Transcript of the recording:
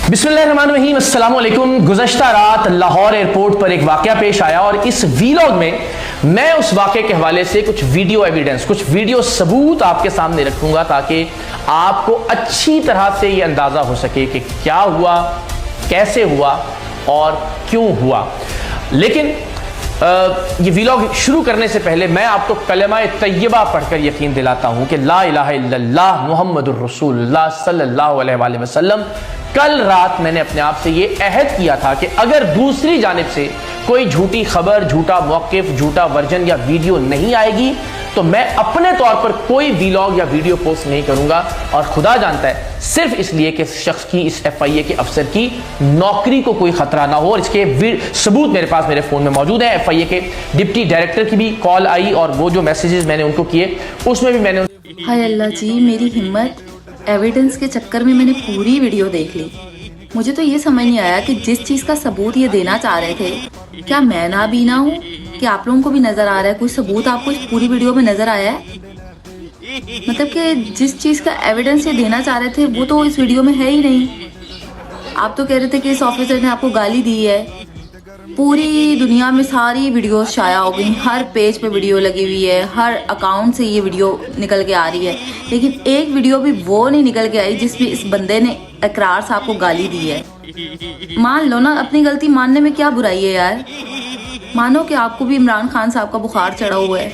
बिस्मिल्लाहिर्रहमानिर्रहीम, अस्सलाम वालेकुम। गुज़श्ता रात लाहौर एयरपोर्ट पर एक वाक़या पेश आया और इस वीलॉग में मैं उस वाक़े के हवाले से कुछ वीडियो एविडेंस, कुछ वीडियो सबूत आपके सामने रखूंगा ताकि आपको अच्छी तरह से ये अंदाज़ा हो सके कि क्या हुआ, कैसे हुआ और क्यों हुआ। लेकिन ये वीलॉग शुरू करने से पहले मैं आपको कलमा तैयबा पढ़कर यकीन दिलाता हूं कि ला इलाहा इल्लल्लाह मुहम्मदुर रसूलुल्लाह सल्लल्लाहु अलैहि वसल्लम। कल रात मैंने अपने आप से ये अहद किया था कि अगर दूसरी जानिब से कोई झूठी खबर, झूठा मौक़िफ़, झूठा वर्जन या वीडियो नहीं आएगी तो मैं अपने तौर पर कोई वीलॉग या वीडियो पोस्ट नहीं करूंगा। और खुदा जानता है सिर्फ इसलिए कि शख्स की, इस FIA के अफसर की नौकरी को कोई खतरा ना हो। और इसके सबूत मेरे पास मेरे फ़ोन में मौजूद है। FIA के डिप्टी डायरेक्टर की भी कॉल आई और वो जो मैसेजेस मैंने उनको किए उसमें भी मैंने हाय अल्लाह जी, मेरी हिम्मत। एविडेंस के चक्कर में मैंने पूरी वीडियो देख ली। मुझे तो ये समझ नहीं आया कि जिस चीज़ का सबूत ये देना चाह रहे थे, क्या मैं नाबीना हूँ कि आप लोगों को भी नज़र आ रहा है? कोई सबूत आपको इस पूरी वीडियो में नज़र आया है? मतलब कि जिस चीज़ का एविडेंस ये देना चाह रहे थे वो तो इस वीडियो में है ही नहीं। आप तो कह रहे थे कि इस ऑफिसर ने आपको गाली दी है। पूरी दुनिया में सारी वीडियो शाया हो गई, हर पेज पे वीडियो लगी हुई है, हर अकाउंट से ये वीडियो निकल के आ रही है, लेकिन एक वीडियो भी वो नहीं निकल के आई जिसमें इस बंदे ने इकरार से आपको गाली दी है। मान लो ना, अपनी गलती मानने में क्या बुराई है यार। मानो कि आपको भी इमरान खान साहब का बुखार चढ़ा हुआ है,